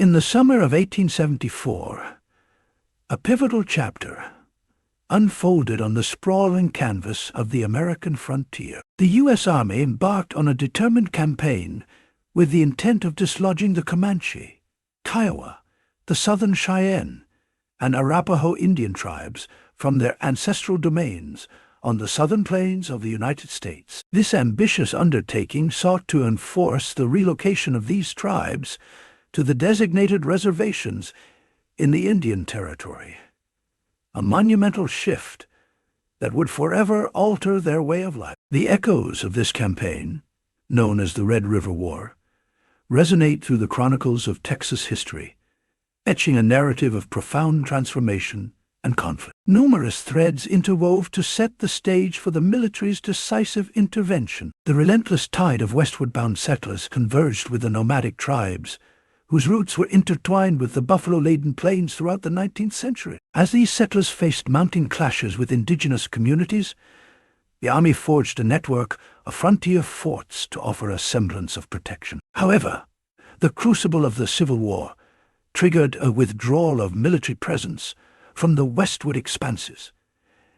In the summer of 1874, a pivotal chapter unfolded on the sprawling canvas of the American frontier. The U.S. Army embarked on a determined campaign with the intent of dislodging the Comanche, Kiowa, the Southern Cheyenne, and Arapaho Indian tribes from their ancestral domains on the southern plains of the United States. This ambitious undertaking sought to enforce the relocation of these tribes to the designated reservations in the Indian Territory, a monumental shift that would forever alter their way of life. The echoes of this campaign, known as the Red River War, resonate through the chronicles of Texas history, etching a narrative of profound transformation and conflict. Numerous threads interwove to set the stage for the military's decisive intervention. The relentless tide of westward-bound settlers converged with the nomadic tribes, whose roots were intertwined with the buffalo-laden plains throughout the 19th century. As these settlers faced mounting clashes with indigenous communities, the Army forged a network of frontier forts to offer a semblance of protection. However, the crucible of the Civil War triggered a withdrawal of military presence from the westward expanses,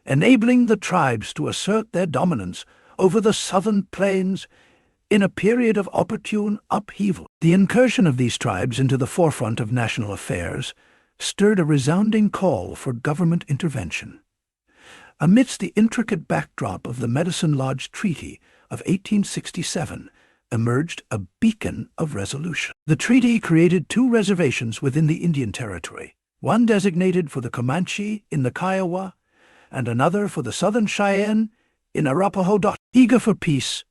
enabling the tribes to assert their dominance over the southern plains in a period of opportune upheaval. The incursion of these tribes into the forefront of national affairs stirred a resounding call for government intervention. Amidst the intricate backdrop of the Medicine Lodge Treaty of 1867 emerged a beacon of resolution. The treaty created two reservations within the Indian Territory, one designated for the Comanche in the Kiowa and another for the Southern Cheyenne in Arapaho. Eager for peace,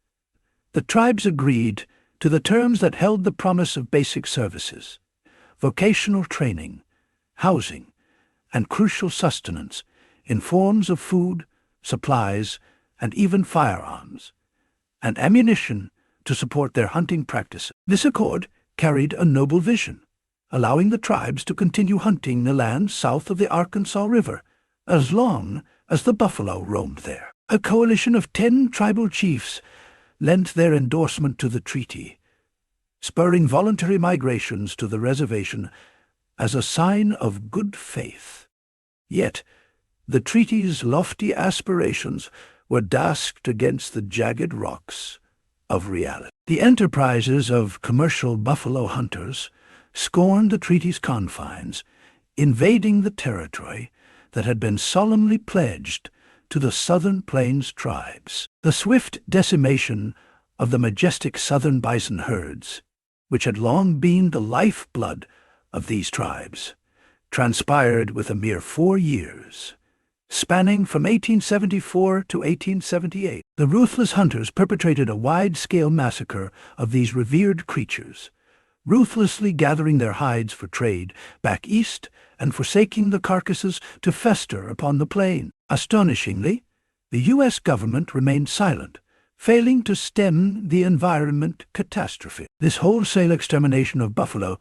the tribes agreed to the terms that held the promise of basic services, vocational training, housing, and crucial sustenance in forms of food, supplies, and even firearms, and ammunition to support their hunting practices. This accord carried a noble vision, allowing the tribes to continue hunting the lands south of the Arkansas River as long as the buffalo roamed there. A coalition of 10 tribal chiefs lent their endorsement to the treaty, spurring voluntary migrations to the reservation as a sign of good faith. Yet, the treaty's lofty aspirations were dashed against the jagged rocks of reality. The enterprises of commercial buffalo hunters scorned the treaty's confines, invading the territory that had been solemnly pledged to the Southern Plains tribes. The swift decimation of the majestic southern bison herds, which had long been the lifeblood of these tribes, transpired with a mere 4 years. Spanning from 1874 to 1878, the ruthless hunters perpetrated a wide-scale massacre of these revered creatures, ruthlessly gathering their hides for trade back east and forsaking the carcasses to fester upon the plain. Astonishingly, the U.S. government remained silent, failing to stem the environment catastrophe. This wholesale extermination of buffalo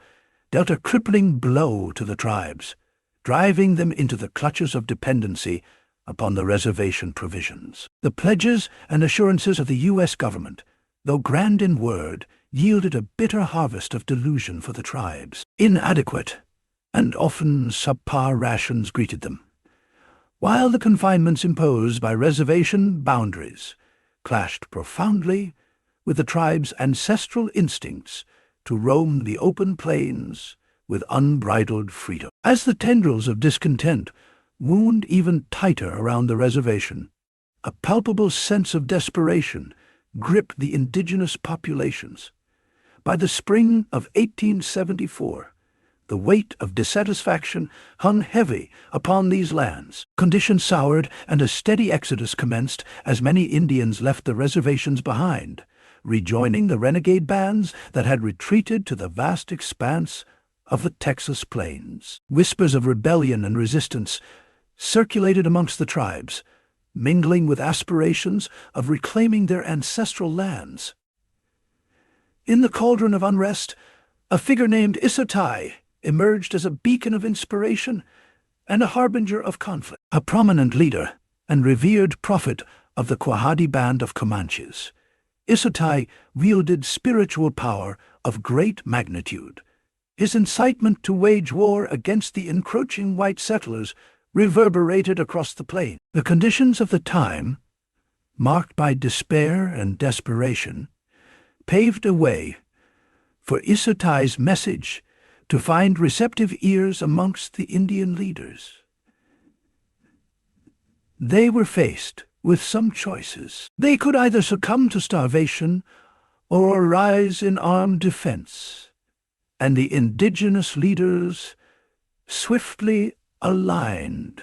dealt a crippling blow to the tribes, driving them into the clutches of dependency upon the reservation provisions. The pledges and assurances of the U.S. government, though grand in word, yielded a bitter harvest of delusion for the tribes. Inadequate and often subpar rations greeted them, while the confinements imposed by reservation boundaries clashed profoundly with the tribe's ancestral instincts to roam the open plains with unbridled freedom. As the tendrils of discontent wound even tighter around the reservation, a palpable sense of desperation gripped the indigenous populations. By the spring of 1874, the weight of dissatisfaction hung heavy upon these lands. Conditions soured and a steady exodus commenced as many Indians left the reservations behind, rejoining the renegade bands that had retreated to the vast expanse of the Texas plains. Whispers of rebellion and resistance circulated amongst the tribes, mingling with aspirations of reclaiming their ancestral lands. In the cauldron of unrest, a figure named Isatai emerged as a beacon of inspiration and a harbinger of conflict. A prominent leader and revered prophet of the Quahadi band of Comanches, Isatai wielded spiritual power of great magnitude, His incitement to wage war against the encroaching white settlers reverberated across the plain. The conditions of the time, marked by despair and desperation, paved a way for Isatai's message to find receptive ears amongst the Indian leaders. They were faced with some choices. They could either succumb to starvation or rise in armed defense, and the indigenous leaders swiftly aligned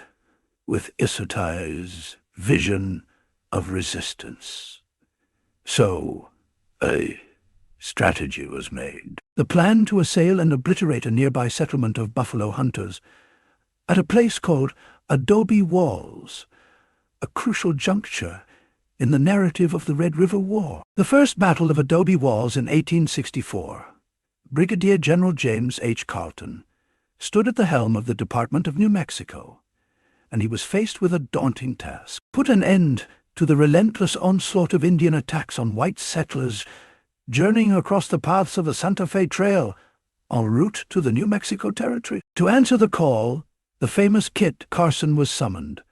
with Isatai's vision of resistance. So, a strategy was made. The plan to assail and obliterate a nearby settlement of buffalo hunters at a place called Adobe Walls, a crucial juncture in the narrative of the Red River War. The first Battle of Adobe Walls in 1864, Brigadier General James H. Carleton stood at the helm of the Department of New Mexico, and he was faced with a daunting task: put an end to the relentless onslaught of Indian attacks on white settlers journeying across the paths of the Santa Fe Trail en route to the New Mexico Territory. To answer the call, the famous Kit Carson was summoned,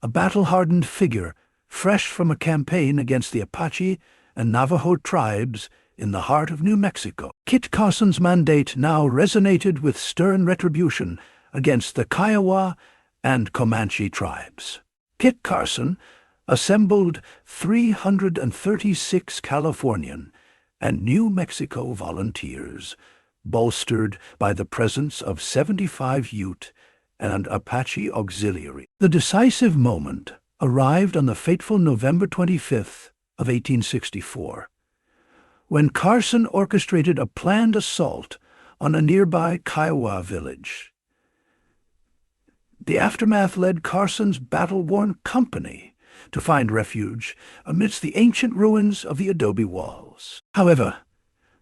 a battle-hardened figure fresh from a campaign against the Apache and Navajo tribes in the heart of New Mexico. Kit Carson's mandate now resonated with stern retribution against the Kiowa and Comanche tribes. Kit Carson assembled 336 Californian and New Mexico volunteers, bolstered by the presence of 75 Ute and Apache auxiliary. The decisive moment arrived on the fateful November 25th of 1864, when Carson orchestrated a planned assault on a nearby Kiowa village. The aftermath led Carson's battle-worn company to find refuge amidst the ancient ruins of the Adobe Walls. However,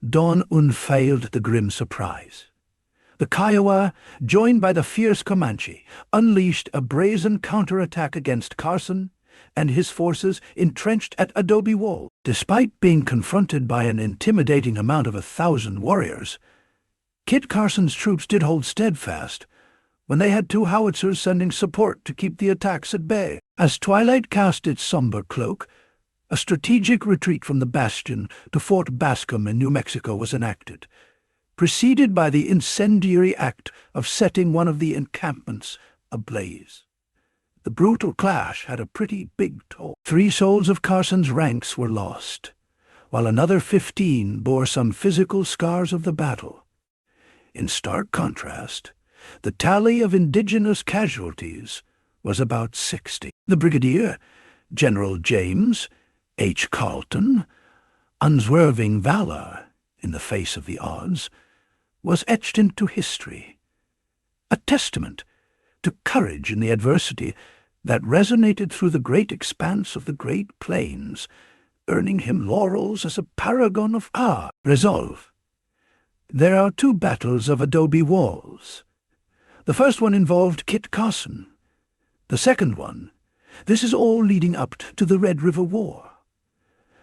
dawn unveiled the grim surprise. The Kiowa, joined by the fierce Comanche, unleashed a brazen counterattack against Carson and his forces entrenched at Adobe Walls. Despite being confronted by an intimidating amount of 1,000 warriors, Kit Carson's troops did hold steadfast when they had 2 howitzers sending support to keep the attacks at bay. As twilight cast its somber cloak, a strategic retreat from the bastion to Fort Bascom in New Mexico was enacted, preceded by the incendiary act of setting one of the encampments ablaze. The brutal clash had a pretty big toll. 3 souls of Carson's ranks were lost, while another 15 bore some physical scars of the battle. In stark contrast, the tally of indigenous casualties was about 60. The Brigadier General James H. Carleton, unswerving valor in the face of the odds, was etched into history, a testament to courage in the adversity that resonated through the great expanse of the Great Plains, earning him laurels as a paragon of resolve. There are 2 battles of Adobe Walls. The first one involved Kit Carson. The second one, this is all leading up to the Red River War.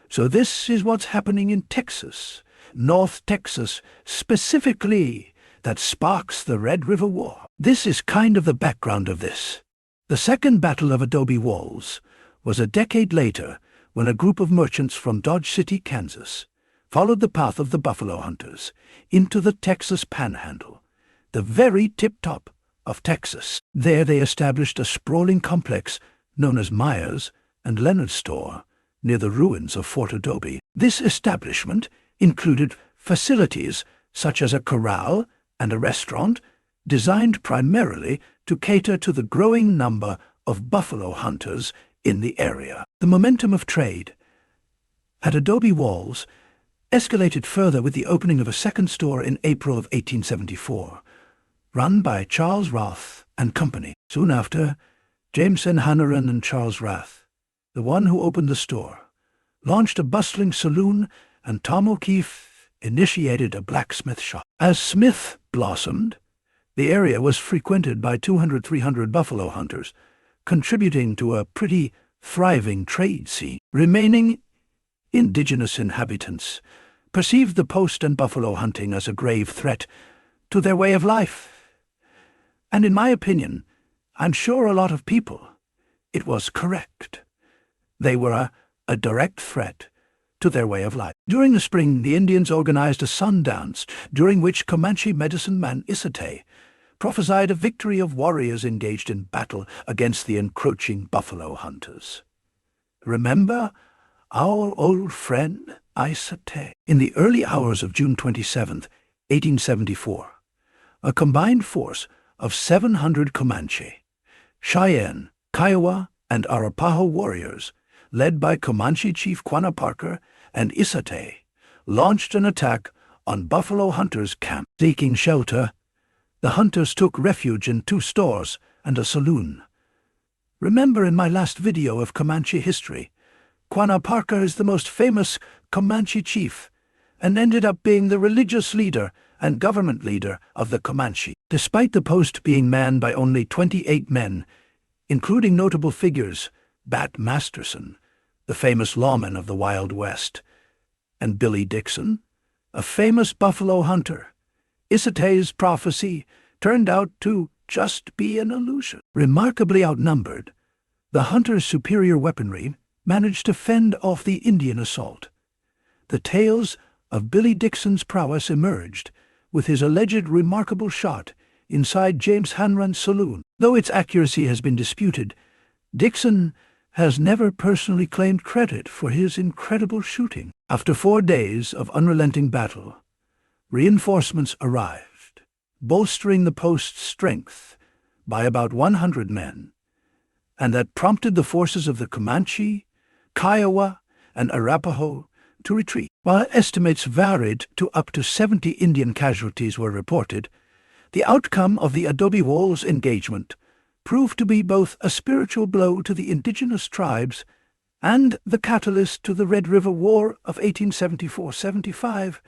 So this is what's happening in Texas, North Texas specifically, that sparks the Red River War. This is kind of the background of this. The second Battle of Adobe Walls was a decade later when a group of merchants from Dodge City, Kansas, followed the path of the buffalo hunters into the Texas Panhandle, the very tip-top of Texas. There they established a sprawling complex known as Myers and Leonard's Store near the ruins of Fort Adobe. This establishment included facilities such as a corral and a restaurant designed primarily to cater to the growing number of buffalo hunters in the area. The momentum of trade at Adobe Walls escalated further with the opening of a second store in April of 1874, run by Charles Rath and Company. Soon after, James N. Hanneran and Charles Rath, the one who opened the store, launched a bustling saloon, and Tom O'Keefe initiated a blacksmith shop. As Smith blossomed, the area was frequented by 200-300 buffalo hunters, contributing to a pretty thriving trade scene. Remaining indigenous inhabitants perceived the post and buffalo hunting as a grave threat to their way of life. And in my opinion, I'm sure a lot of people, it was correct. They were a direct threat to their way of life. During the spring, the Indians organized a sun dance, during which Comanche medicine man Isatai prophesied a victory of warriors engaged in battle against the encroaching buffalo hunters. Remember our old friend Isatai? In the early hours of June 27, 1874, a combined force of 700 Comanche, Cheyenne, Kiowa, and Arapaho warriors, led by Comanche chief Quanah Parker and Isatai, launched an attack on buffalo hunters' camp. Seeking shelter, the hunters took refuge in 2 stores and a saloon. Remember in my last video of Comanche history, Quanah Parker is the most famous Comanche chief and ended up being the religious leader and government leader of the Comanche. Despite the post being manned by only 28 men, including notable figures Bat Masterson, the famous lawman of the Wild West, and Billy Dixon, a famous buffalo hunter, Isatai's prophecy turned out to just be an illusion. Remarkably outnumbered, the hunters' superior weaponry managed to fend off the Indian assault. The tales of Billy Dixon's prowess emerged with his alleged remarkable shot inside James Hanran's saloon. Though its accuracy has been disputed, Dixon has never personally claimed credit for his incredible shooting. After 4 days of unrelenting battle, reinforcements arrived, bolstering the post's strength by about 100 men, and that prompted the forces of the Comanche, Kiowa, and Arapaho to retreat. While estimates varied to up to 70 Indian casualties were reported, the outcome of the Adobe Walls engagement proved to be both a spiritual blow to the indigenous tribes and the catalyst to the Red River War of 1874-75,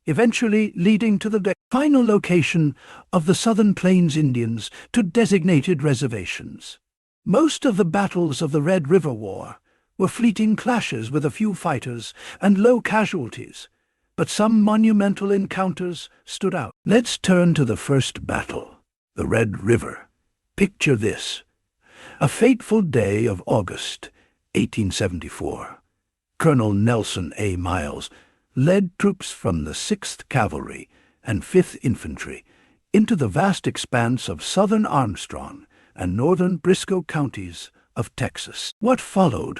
eventually leading to the final location of the Southern Plains Indians to designated reservations. Most of the battles of the Red River War were fleeting clashes with a few fighters and low casualties, but some monumental encounters stood out. Let's turn to the first battle, the Red River. Picture this: a fateful day of August 1874. Colonel Nelson A. Miles led troops from the 6th Cavalry and 5th Infantry into the vast expanse of southern Armstrong and northern Briscoe counties of Texas. What followed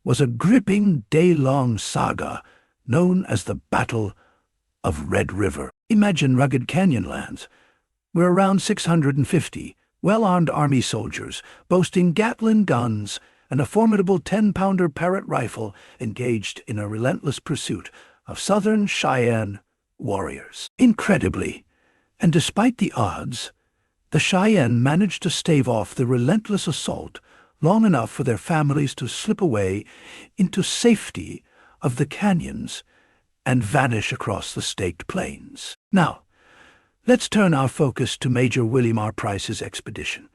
was a gripping day-long saga known as the Battle of Red River. Imagine rugged canyonlands where around 650 well-armed Army soldiers, boasting Gatling guns and a formidable 10-pounder Parrott rifle, engaged in a relentless pursuit of Southern Cheyenne warriors. Incredibly, and despite the odds, the Cheyenne managed to stave off the relentless assault long enough for their families to slip away into safety of the canyons and vanish across the staked plains. Now, let's turn our focus to Major William R. Price's expedition.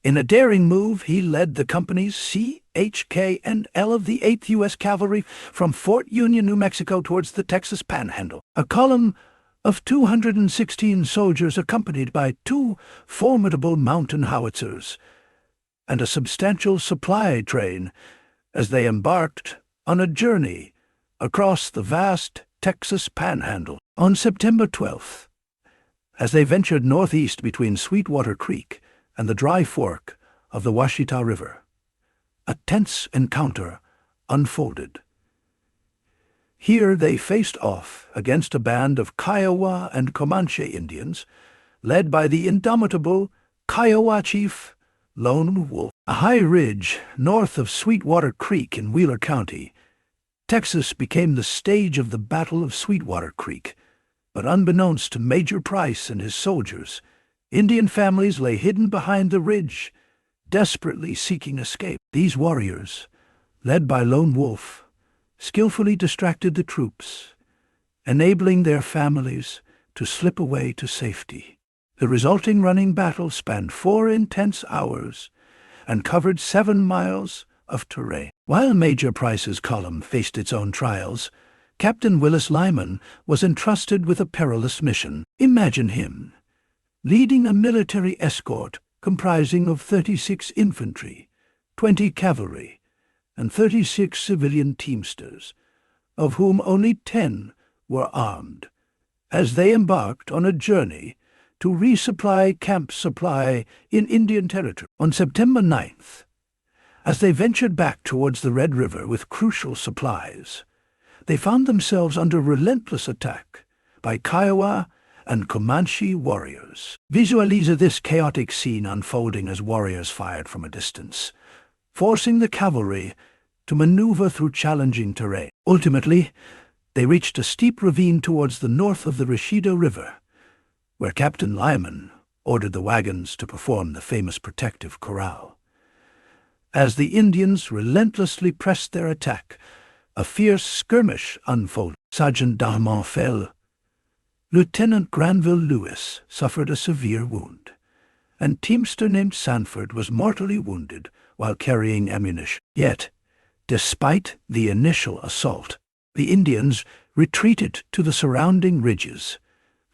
In a daring move, he led the companies C, H, K, and L of the 8th U.S. Cavalry from Fort Union, New Mexico towards the Texas Panhandle. A column of 216 soldiers accompanied by 2 formidable mountain howitzers and a substantial supply train as they embarked on a journey across the vast Texas Panhandle. On September 12th, as they ventured northeast between Sweetwater Creek and the Dry Fork of the Washita River, a tense encounter unfolded. Here they faced off against a band of Kiowa and Comanche Indians, led by the indomitable Kiowa chief Lone Wolf. A high ridge north of Sweetwater Creek in Wheeler County, Texas became the stage of the Battle of Sweetwater Creek. But unbeknownst to Major Price and his soldiers, Indian families lay hidden behind the ridge, desperately seeking escape. These warriors, led by Lone Wolf, skillfully distracted the troops, enabling their families to slip away to safety. The resulting running battle spanned 4 intense hours and covered 7 miles of terrain. While Major Price's column faced its own trials, Captain Willis Lyman was entrusted with a perilous mission. Imagine him leading a military escort comprising of 36 infantry, 20 cavalry, and 36 civilian teamsters, of whom only 10 were armed, as they embarked on a journey to resupply camp supply in Indian territory. On September 9th, as they ventured back towards the Red River with crucial supplies, they found themselves under relentless attack by Kiowa and Comanche warriors. Visualize this chaotic scene unfolding as warriors fired from a distance, forcing the cavalry to maneuver through challenging terrain. Ultimately, they reached a steep ravine towards the north of the Rashida River, where Captain Lyman ordered the wagons to perform the famous protective corral. As the Indians relentlessly pressed their attack, a fierce skirmish unfolded. Sergeant Darmont fell. Lieutenant Granville Lewis suffered a severe wound, and teamster named Sanford was mortally wounded while carrying ammunition. Yet, despite the initial assault, the Indians retreated to the surrounding ridges,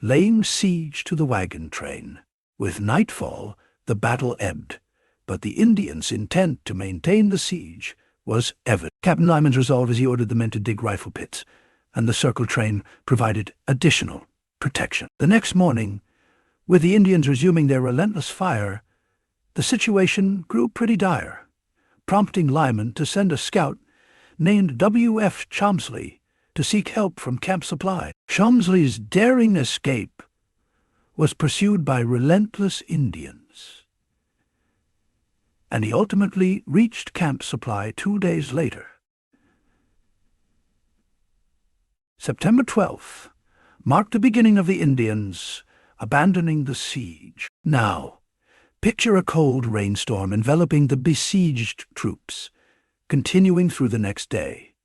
laying siege to the wagon train. With nightfall, the battle ebbed, but the Indians' intent to maintain the siege was evident. Captain Lyman's resolve as he ordered the men to dig rifle pits, and the circle train provided additional protection. The next morning, with the Indians resuming their relentless fire, the situation grew pretty dire, prompting Lyman to send a scout named W.F. Chomsley to seek help from Camp Supply. Chomsley's daring escape was pursued by relentless Indians, and he ultimately reached Camp Supply 2 days later. September 12th marked the beginning of the Indians abandoning the siege. Now, picture a cold rainstorm enveloping the besieged troops, continuing through the next day.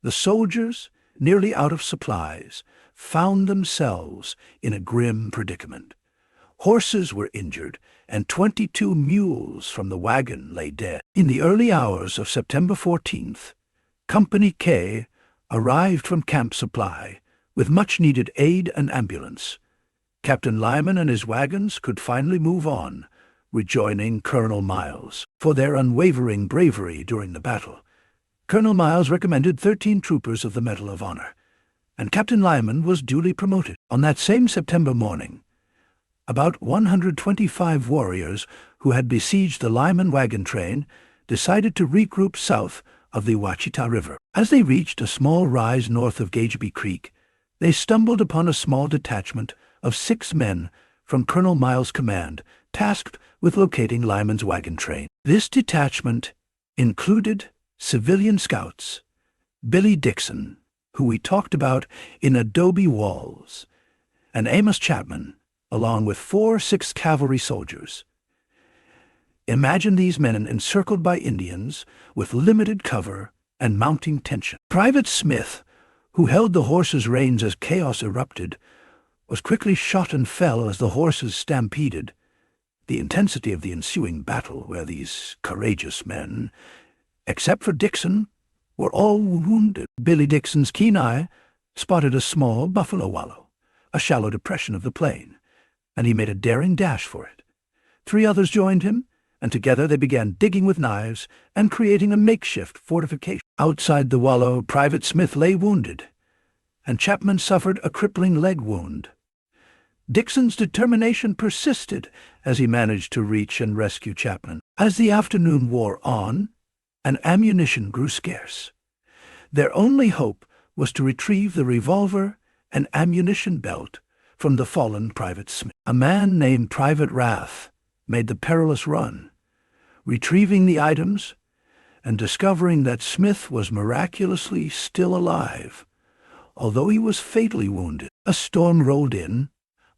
The soldiers, nearly out of supplies, found themselves in a grim predicament. Horses were injured, and 22 mules from the wagon lay dead. In the early hours of September 14th, Company K arrived from Camp Supply with much-needed aid and ambulance. Captain Lyman and his wagons could finally move on, rejoining Colonel Miles. For their unwavering bravery during the battle, Colonel Miles recommended 13 troopers of the Medal of Honor, and Captain Lyman was duly promoted. On that same September morning, about 125 warriors who had besieged the Lyman wagon train decided to regroup south of the Ouachita River. As they reached a small rise north of Gageby Creek, they stumbled upon a small detachment of 6 men from Colonel Miles' command, tasked with locating Lyman's wagon train. This detachment included civilian scouts, Billy Dixon, who we talked about in Adobe Walls, and Amos Chapman, along with 4 6th Cavalry soldiers. Imagine these men encircled by Indians with limited cover and mounting tension. Private Smith, who held the horses' reins as chaos erupted, was quickly shot and fell as the horses stampeded. The intensity of the ensuing battle, where these courageous men, except for Dixon, were all wounded. Billy Dixon's keen eye spotted a small Buffalo Wallow, a shallow depression of the plain, and he made a daring dash for it. 3 others joined him, and together they began digging with knives and creating a makeshift fortification. Outside the wallow, Private Smith lay wounded, and Chapman suffered a crippling leg wound. Dixon's determination persisted as he managed to reach and rescue Chapman. As the afternoon wore on, and ammunition grew scarce, their only hope was to retrieve the revolver and ammunition belt from the fallen Private Smith. A man named Private Rath made the perilous run, retrieving the items and discovering that Smith was miraculously still alive, although he was fatally wounded. A storm rolled in,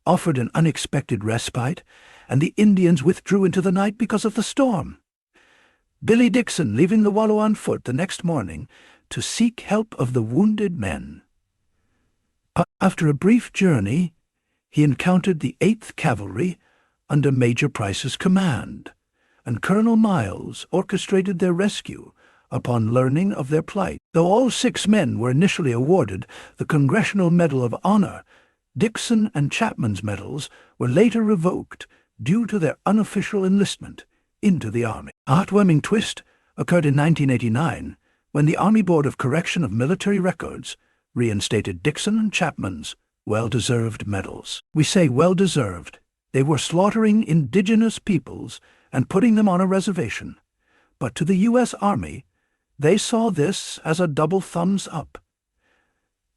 offered an unexpected respite, and the Indians withdrew into the night because of the storm. Billy Dixon leaving the wallow on foot the next morning to seek help of the wounded men. After a brief journey, he encountered the 8th Cavalry under Major Price's command, and Colonel Miles orchestrated their rescue upon learning of their plight. Though all 6 men were initially awarded the Congressional Medal of Honor, Dixon and Chapman's medals were later revoked due to their unofficial enlistment into the Army. A heartwarming twist occurred in 1989 when the Army Board of Correction of Military Records reinstated Dixon and Chapman's well-deserved medals. We say well-deserved. They were slaughtering indigenous peoples and putting them on a reservation. But to the U.S. Army, they saw this as a double thumbs up.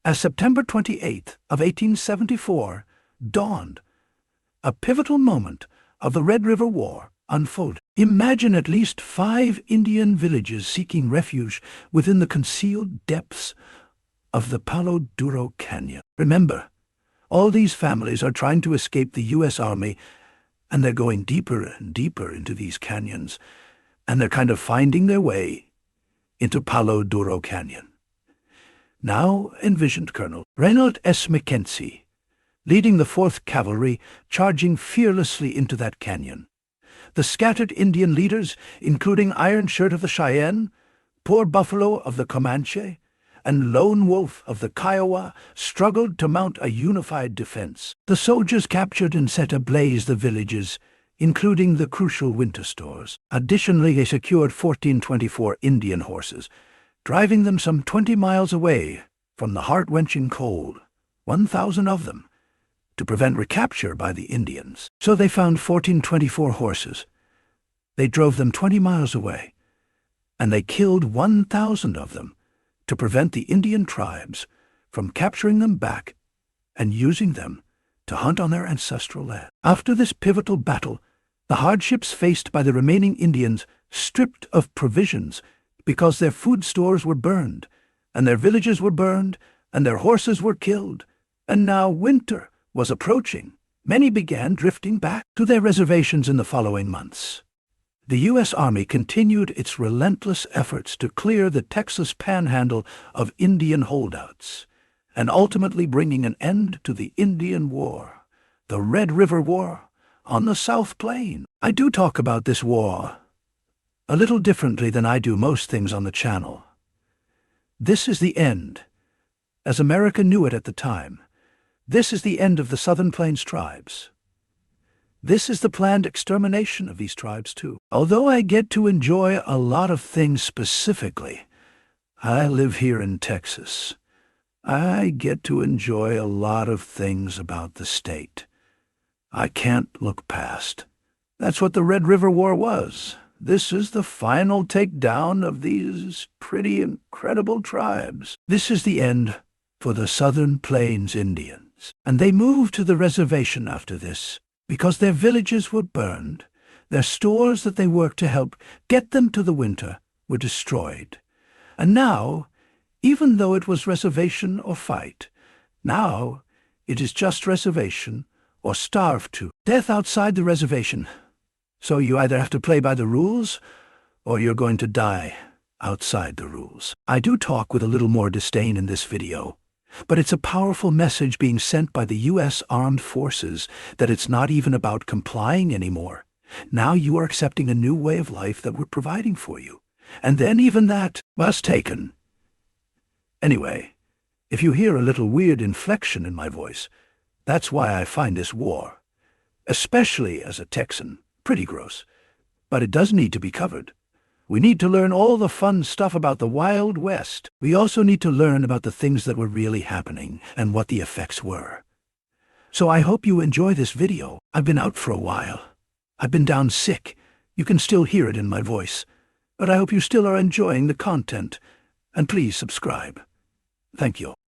As September 28th of 1874 dawned, a pivotal moment of the Red River War unfolded. Imagine at least 5 Indian villages seeking refuge within the concealed depths of the Palo Duro Canyon. Remember, all these families are trying to escape the U.S. Army, and they're going deeper and deeper into these canyons, and they're kind of finding their way into Palo Duro Canyon. Now envisioned Colonel Reynold S. Mackenzie, leading the 4th Cavalry, charging fearlessly into that canyon. The scattered Indian leaders, including Iron Shirt of the Cheyenne, Poor Buffalo of the Comanche, and Lone Wolf of the Kiowa, struggled to mount a unified defense. The soldiers captured and set ablaze the villages, including the crucial winter stores. Additionally, they secured 1424 Indian horses, driving them some 20 miles away from the heart-wrenching cold, 1,000 of them, to prevent recapture by the Indians. So they found 1424 horses. They drove them 20 miles away, and they killed 1,000 of them to prevent the Indian tribes from capturing them back and using them to hunt on their ancestral land. After this pivotal battle, the hardships faced by the remaining Indians, stripped of provisions because their food stores were burned, and their villages were burned, and their horses were killed, and now winter was approaching, many began drifting back to their reservations in the following months. The U.S. Army continued its relentless efforts to clear the Texas panhandle of Indian holdouts, and ultimately bringing an end to the Indian War, the Red River War, on the South Plain. I do talk about this war a little differently than I do most things on the channel. This is the end, as America knew it at the time. This is the end of the Southern Plains tribes. This is the planned extermination of these tribes, too. Although I get to enjoy a lot of things specifically, I live here in Texas. I get to enjoy a lot of things about the state. I can't look past. That's what the Red River War was. This is the final takedown of these pretty incredible tribes. This is the end for the Southern Plains Indians. And they moved to the reservation after this, because their villages were burned, their stores that they worked to help get them to the winter were destroyed. And now, even though it was reservation or fight, now it is just reservation or starve to death outside the reservation. So you either have to play by the rules, or you're going to die outside the rules. I do talk with a little more disdain in this video, but it's a powerful message being sent by the U.S. Armed Forces that it's not even about complying anymore. Now you are accepting a new way of life that we're providing for you. And then even that was taken. Anyway, if you hear a little weird inflection in my voice, that's why I find this war, especially as a Texan, pretty gross. But it does need to be covered. We need to learn all the fun stuff about the Wild West. We also need to learn about the things that were really happening and what the effects were. So I hope you enjoy this video. I've been out for a while. I've been down sick. You can still hear it in my voice. But I hope you still are enjoying the content. And please subscribe. Thank you.